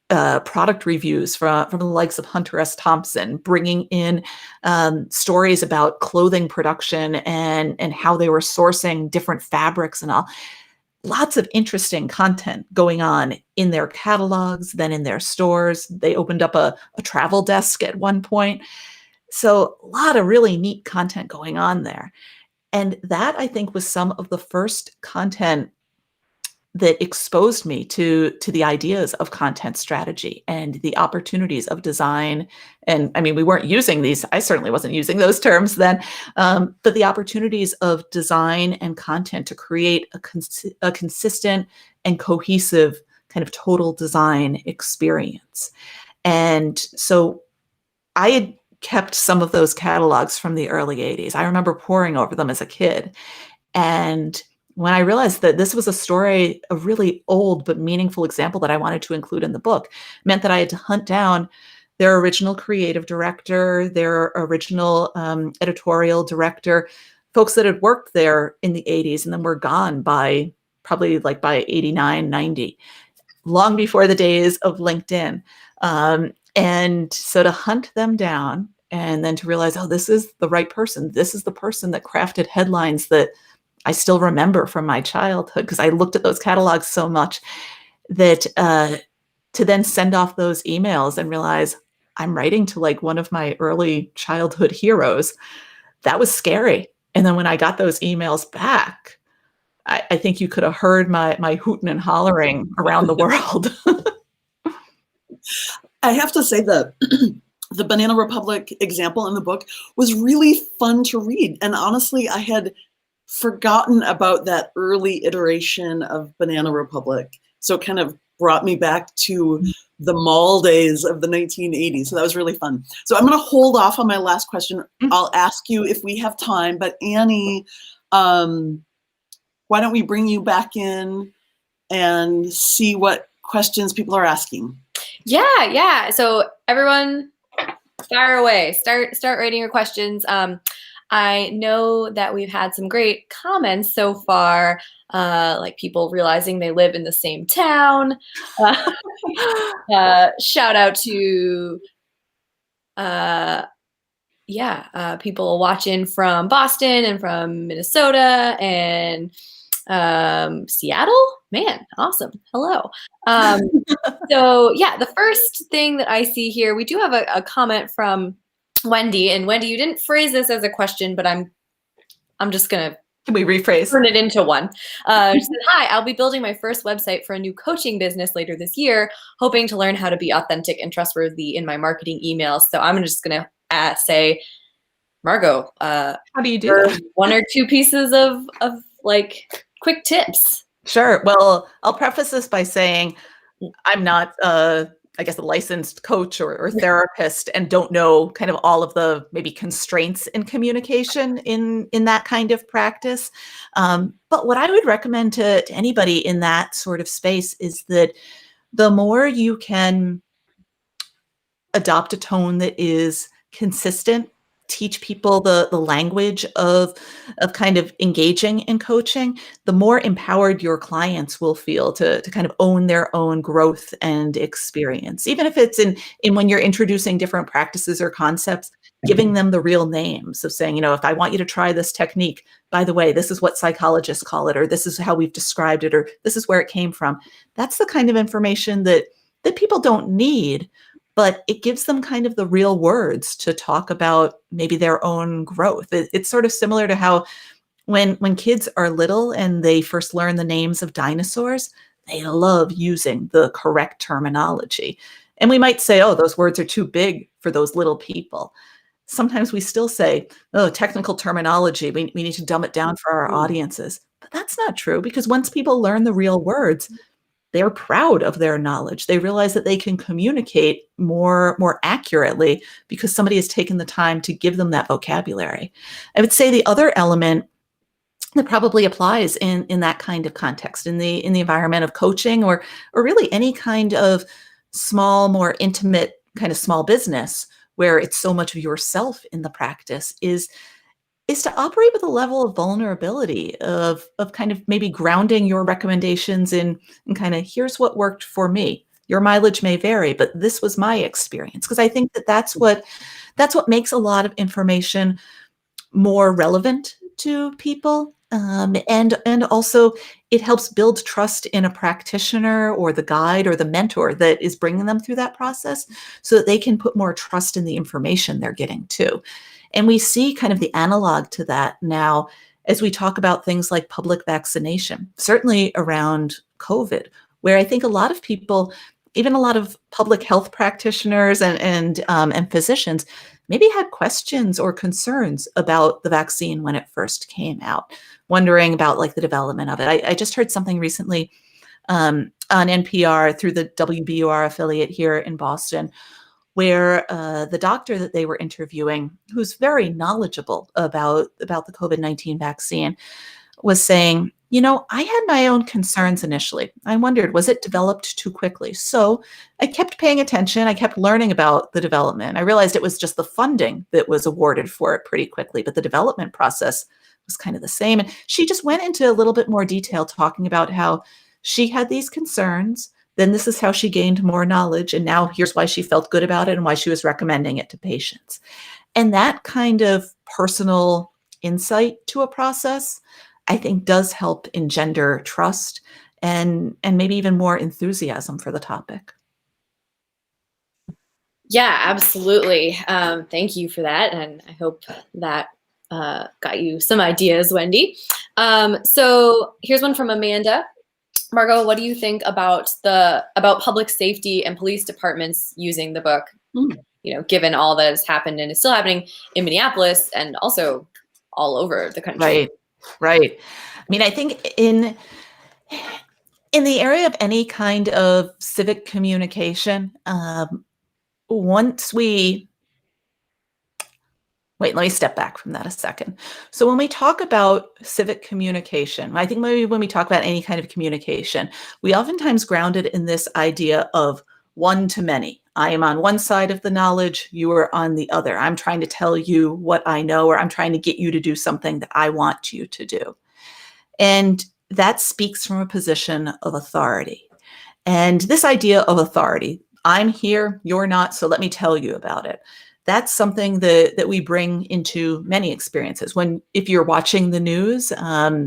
product reviews from the likes of Hunter S. Thompson, bringing in stories about clothing production and how they were sourcing different fabrics and all. Lots of interesting content going on in their catalogs, then in their stores. They opened up a travel desk at one point. So a lot of really neat content going on there. And that, I think, was some of the first content that exposed me to the ideas of content strategy and the opportunities of design. And I mean, we weren't using these. I certainly wasn't using those terms then, but the opportunities of design and content to create a consistent and cohesive kind of total design experience. And so I had kept some of those catalogs from the early 80s. I remember poring over them as a kid. And when I realized that this was a story, a really old but meaningful example that I wanted to include in the book, meant that I had to hunt down their original creative director, their original editorial director, folks that had worked there in the 80s and then were gone by probably like by 89, 90, long before the days of LinkedIn. And so to hunt them down and then to realize, oh, this is the right person. This is the person that crafted headlines that I still remember from my childhood because I looked at those catalogs so much, that to then send off those emails and realize I'm writing to like one of my early childhood heroes, that was scary. And then when I got those emails back, I think you could have heard my hooting and hollering around the world. I have to say that the Banana Republic example in the book was really fun to read. And honestly, I had forgotten about that early iteration of Banana Republic. So it kind of brought me back to the mall days of the 1980s. So that was really fun. So I'm going to hold off on my last question. I'll ask you if we have time. But Annie, why don't we bring you back in and see what questions people are asking? Yeah. So everyone, fire away. Start writing your questions. I know that we've had some great comments so far, like people realizing they live in the same town. Shout out to people watching from Boston and from Minnesota and Seattle. Man, awesome. Hello. So yeah, the first thing that I see here, we do have a comment from Wendy. And Wendy, you didn't phrase this as a question, but I'm just gonna Can we rephrase? turn it into one. She said, "Hi, I'll be building my first website for a new coaching business later this year, hoping to learn how to be authentic and trustworthy in my marketing emails." So I'm just gonna say, Margot, how do you do that? one or two pieces of like quick tips. Sure. Well, I'll preface this by saying I'm not, I guess, a licensed coach or therapist and don't know kind of all of the maybe constraints in communication in that kind of practice. But what I would recommend to anybody in that sort of space is that the more you can adopt a tone that is consistent, teach people the language of kind of engaging in coaching, the more empowered your clients will feel to kind of own their own growth and experience. Even if it's in when you're introducing different practices or concepts, giving them the real names of saying, if I want you to try this technique, by the way, this is what psychologists call it, or this is how we've described it, or this is where it came from. That's the kind of information that people don't need, but it gives them kind of the real words to talk about maybe their own growth. It's sort of similar to how when kids are little and they first learn the names of dinosaurs, they love using the correct terminology. And we might say, oh, those words are too big for those little people. Sometimes we still say, oh, technical terminology, we need to dumb it down for our audiences. But that's not true, because once people learn the real words, they're proud of their knowledge. They realize that they can communicate more accurately because somebody has taken the time to give them that vocabulary. I would say the other element that probably applies in that kind of context, in the environment of coaching or really any kind of small, more intimate kind of small business where it's so much of yourself in the practice, is to operate with a level of vulnerability of kind of maybe grounding your recommendations in kind of, here's what worked for me. Your mileage may vary, but this was my experience. Because I think that's what makes a lot of information more relevant to people. And also it helps build trust in a practitioner or the guide or the mentor that is bringing them through that process, so that they can put more trust in the information they're getting too. And we see kind of the analog to that now as we talk about things like public vaccination, certainly around COVID, where I think a lot of people, even a lot of public health practitioners and physicians, maybe had questions or concerns about the vaccine when it first came out, wondering about like the development of it. I just heard something recently on NPR through the WBUR affiliate here in Boston, where the doctor that they were interviewing, who's very knowledgeable about the COVID-19 vaccine, was saying, I had my own concerns initially. I wondered, was it developed too quickly? So I kept paying attention. I kept learning about the development. I realized it was just the funding that was awarded for it pretty quickly, but the development process was kind of the same. And she just went into a little bit more detail talking about how she had these concerns. Then this is how she gained more knowledge. And now here's why she felt good about it and why she was recommending it to patients. And that kind of personal insight to a process, I think, does help engender trust and maybe even more enthusiasm for the topic. Yeah, absolutely. Thank you for that. And I hope that got you some ideas, Wendy. So here's one from Amanda. Margot, what do you think about public safety and police departments using the book? Given all that has happened and is still happening in Minneapolis and also all over the country. Right. I mean, I think in the area of any kind of civic communication, let me step back from that a second. So when we talk about civic communication, I think maybe when we talk about any kind of communication, we oftentimes ground it in this idea of one to many. I am on one side of the knowledge, you are on the other. I'm trying to tell you what I know, or I'm trying to get you to do something that I want you to do. And that speaks from a position of authority. And this idea of authority, I'm here, you're not, so let me tell you about it. That's something that we bring into many experiences. If you're watching the news,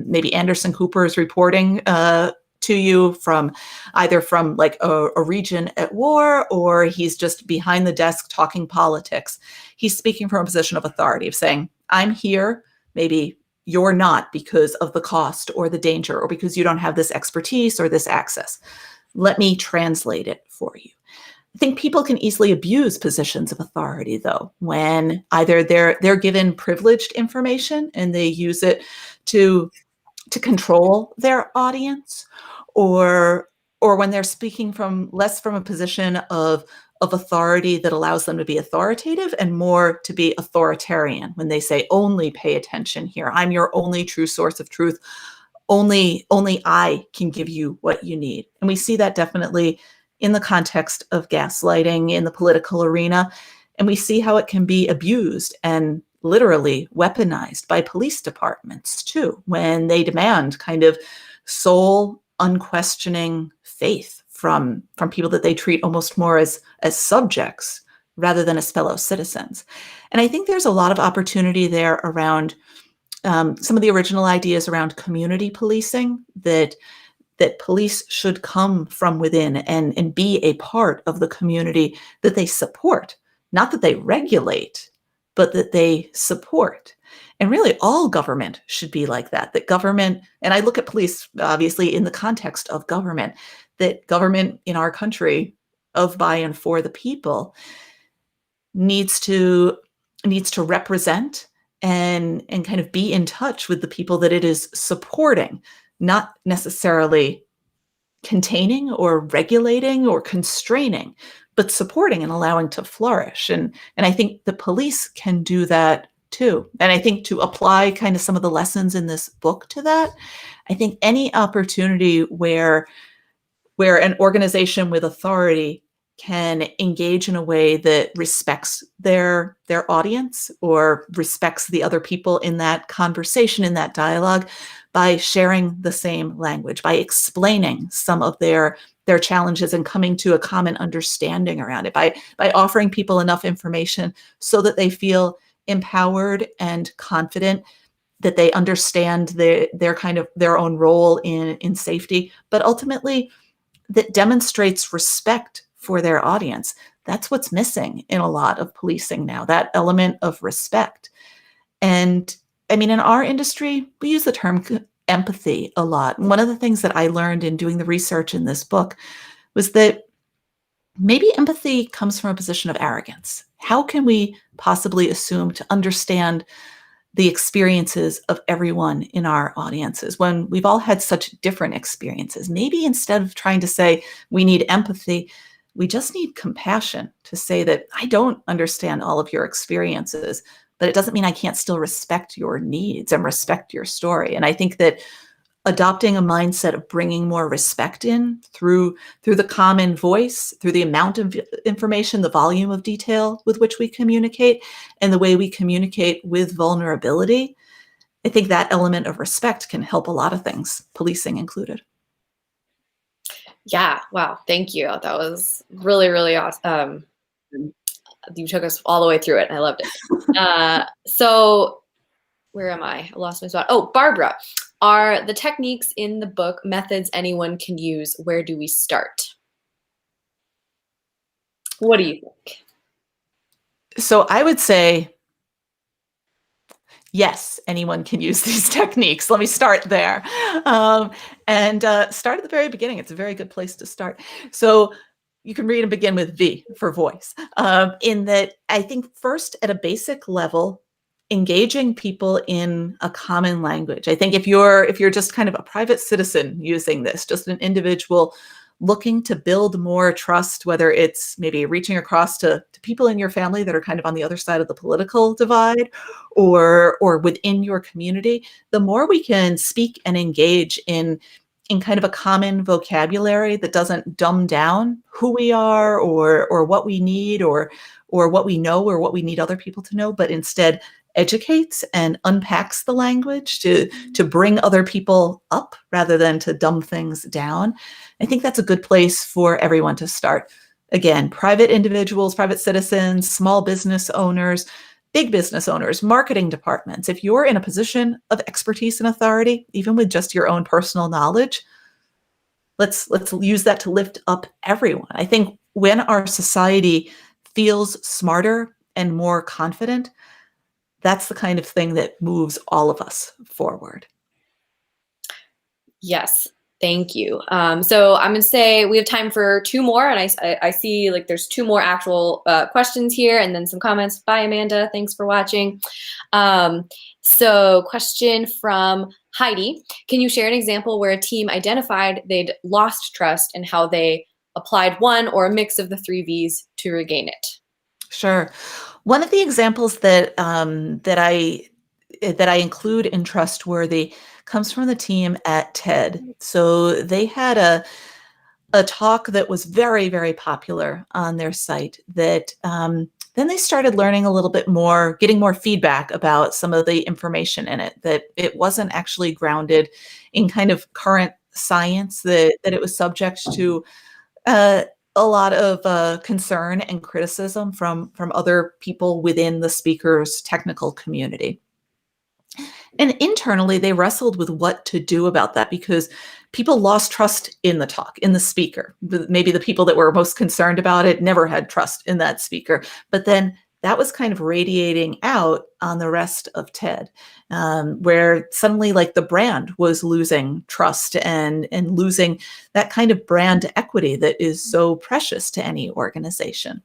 maybe Anderson Cooper is reporting to you from like a region at war, or he's just behind the desk talking politics. He's speaking from a position of authority, of saying, I'm here, maybe you're not because of the cost or the danger, or because you don't have this expertise or this access. Let me translate it for you. I think people can easily abuse positions of authority, though, when either they're given privileged information and they use it to control their audience, or when they're speaking less from a position of authority that allows them to be authoritative and more to be authoritarian, when they say, only pay attention here. I'm your only true source of truth. Only I can give you what you need. And we see that definitely in the context of gaslighting in the political arena. And we see how it can be abused and literally weaponized by police departments too, when they demand kind of sole, unquestioning faith from people that they treat almost more as subjects rather than as fellow citizens. And I think there's a lot of opportunity there around some of the original ideas around community policing, that police should come from within and be a part of the community that they support, not that they regulate, but that they support. And really all government should be like that government, and I look at police obviously in the context of government, that government in our country of, by, and for the people needs to represent and kind of be in touch with the people that it is supporting, not necessarily containing or regulating or constraining, but supporting and allowing to flourish. And I think the police can do that too. And I think to apply kind of some of the lessons in this book to that, I think any opportunity where an organization with authority can engage in a way that respects their audience or respects the other people in that conversation, in that dialogue, by sharing the same language, by explaining some of their challenges and coming to a common understanding around it, by offering people enough information so that they feel empowered and confident, that they understand their own role in safety, but ultimately that demonstrates respect for their audience. That's what's missing in a lot of policing now, that element of respect. And I mean, in our industry, we use the term empathy a lot. And one of the things that I learned in doing the research in this book was that maybe empathy comes from a position of arrogance. How can we possibly assume to understand the experiences of everyone in our audiences when we've all had such different experiences? Maybe instead of trying to say we need empathy, we just need compassion to say that I don't understand all of your experiences, but it doesn't mean I can't still respect your needs and respect your story. And I think that adopting a mindset of bringing more respect in through the common voice, through the amount of information, the volume of detail with which we communicate, and the way we communicate with vulnerability, I think that element of respect can help a lot of things, policing included. Yeah. Wow. Thank you. That was really, really awesome. You took us all the way through it, and I loved it. So where am I? I lost my spot. Oh, Barbara, are the techniques in the book methods anyone can use? Where do we start? What do you think? So I would say, yes, anyone can use these techniques. Let me start there. And start at the very beginning. It's a very good place to start. So you can read and begin with V for voice. In that, I think first at a basic level, engaging people in a common language. I think if you're just kind of a private citizen using this, just an individual looking to build more trust, whether it's maybe reaching across to people in your family that are kind of on the other side of the political divide, or within your community, the more we can speak and engage in kind of a common vocabulary that doesn't dumb down who we are or what we need or what we know or what we need other people to know, but instead educates and unpacks the language to bring other people up rather than to dumb things down. I think that's a good place for everyone to start. Again, private individuals, private citizens, small business owners, big business owners, marketing departments. If you're in a position of expertise and authority, even with just your own personal knowledge, let's use that to lift up everyone. I think when our society feels smarter and more confident, that's the kind of thing that moves all of us forward. Yes. Thank you. So I'm going to say we have time for two more, and I see like there's two more actual questions here, and then some comments. Bye, Amanda. Thanks for watching. So question from Heidi. Can you share an example where a team identified they'd lost trust and how they applied one or a mix of the 3 V's to regain it? Sure. One of the examples that I include in Trustworthy comes from the team at TED. So they had a talk that was very, very popular on their site that then they started learning a little bit more, getting more feedback about some of the information in it, that it wasn't actually grounded in kind of current science, that it was subject to a lot of concern and criticism from other people within the speaker's technical community. And internally, they wrestled with what to do about that because people lost trust in the talk, in the speaker. Maybe the people that were most concerned about it never had trust in that speaker. But then that was kind of radiating out on the rest of TED, where suddenly like the brand was losing trust and losing that kind of brand equity that is so precious to any organization.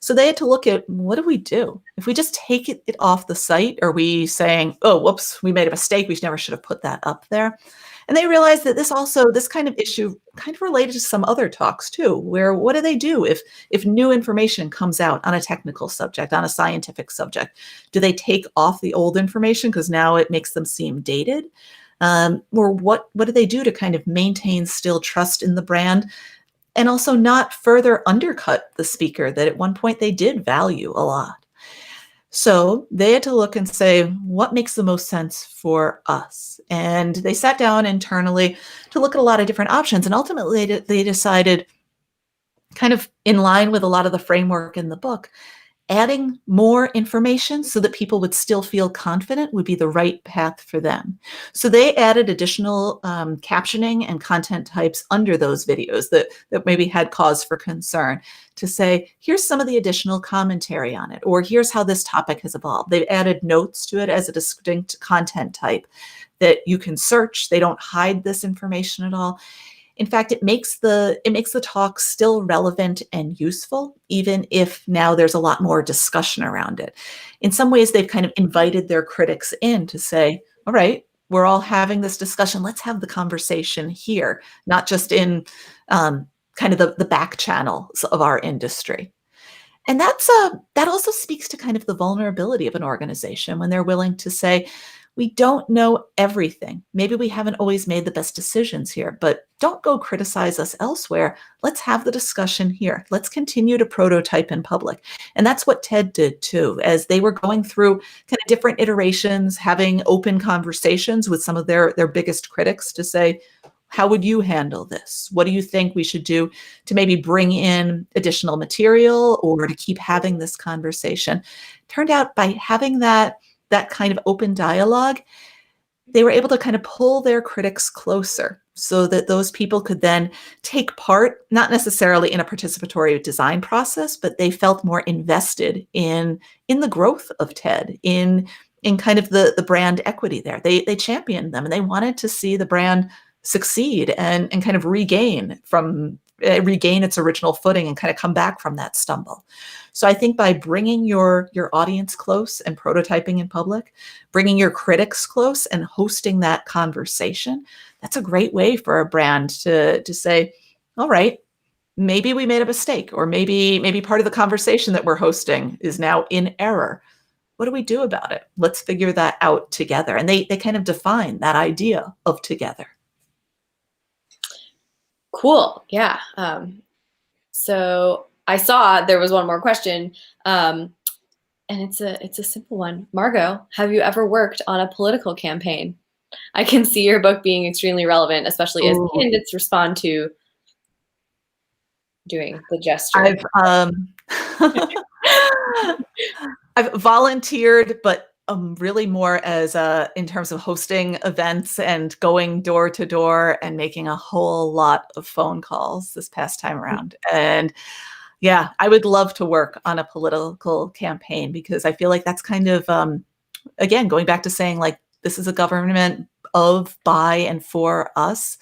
So they had to look at, what do we do? If we just take it off the site, are we saying, oh, whoops, we made a mistake, we never should have put that up there? And they realized that this kind of issue kind of related to some other talks too, where what do they do if new information comes out on a technical subject, on a scientific subject? Do they take off the old information because now it makes them seem dated? Or what do they do to kind of maintain still trust in the brand and also not further undercut the speaker that at one point they did value a lot? So they had to look and say, what makes the most sense for us? And they sat down internally to look at a lot of different options. And ultimately, they decided, kind of in line with a lot of the framework in the book, adding more information so that people would still feel confident would be the right path for them. So they added additional captioning and content types under those videos that maybe had cause for concern to say, here's some of the additional commentary on it, or here's how this topic has evolved. They've added notes to it as a distinct content type that you can search. They don't hide this information at all. In fact, it makes the talk still relevant and useful, even if now there's a lot more discussion around it. In some ways, they've kind of invited their critics in to say, all right, we're all having this discussion. Let's have the conversation here, not just in kind of the back channels of our industry. And that also speaks to kind of the vulnerability of an organization when they're willing to say, we don't know everything. Maybe we haven't always made the best decisions here, but don't go criticize us elsewhere. Let's have the discussion here. Let's continue to prototype in public. And that's what TED did too, as they were going through kind of different iterations, having open conversations with some of their biggest critics to say, how would you handle this? What do you think we should do to maybe bring in additional material or to keep having this conversation? Turned out by having that kind of open dialogue, they were able to kind of pull their critics closer so that those people could then take part, not necessarily in a participatory design process, but they felt more invested in the growth of TED, in kind of the brand equity there. They championed them and they wanted to see the brand succeed and kind of regain its original footing and kind of come back from that stumble. So I think by bringing your audience close and prototyping in public, bringing your critics close and hosting that conversation, that's a great way for a brand to say, all right, maybe we made a mistake, or maybe part of the conversation that we're hosting is now in error. What do we do about it? Let's figure that out together. And they kind of define that idea of together. Cool. Yeah. So I saw there was one more question, and it's a simple one. Margot, have you ever worked on a political campaign? I can see your book being extremely relevant, especially as candidates respond to doing the gesture. I've volunteered, but really more as in terms of hosting events and going door to door and making a whole lot of phone calls this past time around. And yeah, I would love to work on a political campaign because I feel like that's kind of, again, going back to saying like, this is a government of, by, and for us.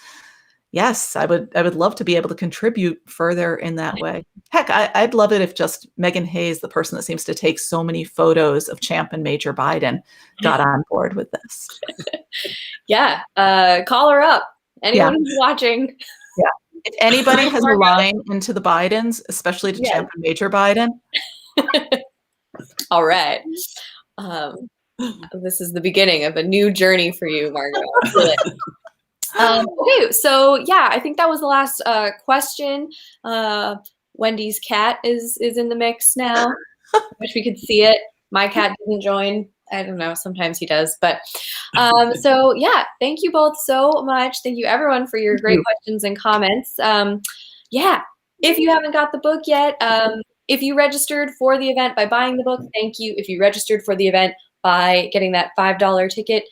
Yes, I would love to be able to contribute further in that way. Heck, I'd love it if just Megan Hayes, the person that seems to take so many photos of Champ and Major Biden, got on board with this. Yeah, call her up. Anyone who's watching. Yeah, if anybody has a line into the Bidens, especially to Champ and Major Biden. All right. This is the beginning of a new journey for you, Margot. Okay, so yeah, I think that was the last question. Wendy's cat is in the mix now. Wish we could see it. My cat didn't join. I don't know. Sometimes he does, but so yeah, thank you both so much. Thank you everyone for your great questions and comments. Yeah, if you haven't got the book yet, if you registered for the event by buying the book, thank you. If you registered for the event by getting that $5 ticket,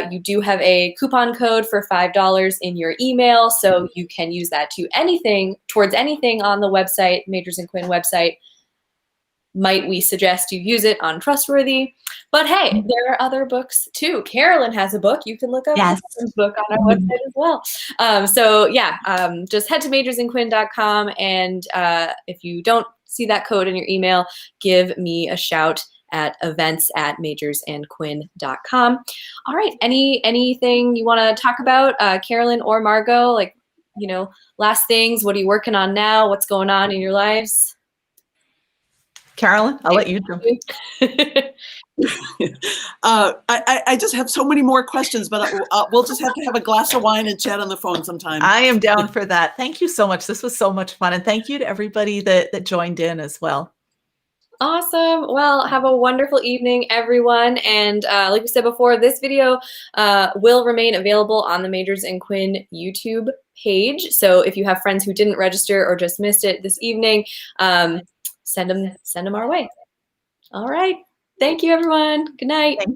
you do have a coupon code for $5 in your email, so you can use that towards anything on the website, Majors and Quinn website. Might we suggest you use it on Trustworthy? But hey, there are other books too. Carolyn has a book. You can look up Carolyn's book on our website as well. So yeah, just head to majorsandquinn.com, and if you don't see that code in your email, give me a shout at events@majorsandquinn.com. All right. Anything you want to talk about, Carolyn or Margot? Like, last things. What are you working on now? What's going on in your lives? Carolyn, I'll let you jump in. I just have so many more questions, but we'll just have to have a glass of wine and chat on the phone sometime. I am down for that. Thank you so much. This was so much fun. And thank you to everybody that joined in as well. Awesome. Well, have a wonderful evening, everyone. And like we said before, this video will remain available on the Majors and Quinn YouTube page. So if you have friends who didn't register or just missed it this evening, send them our way. All right. Thank you, everyone. Good night. Thank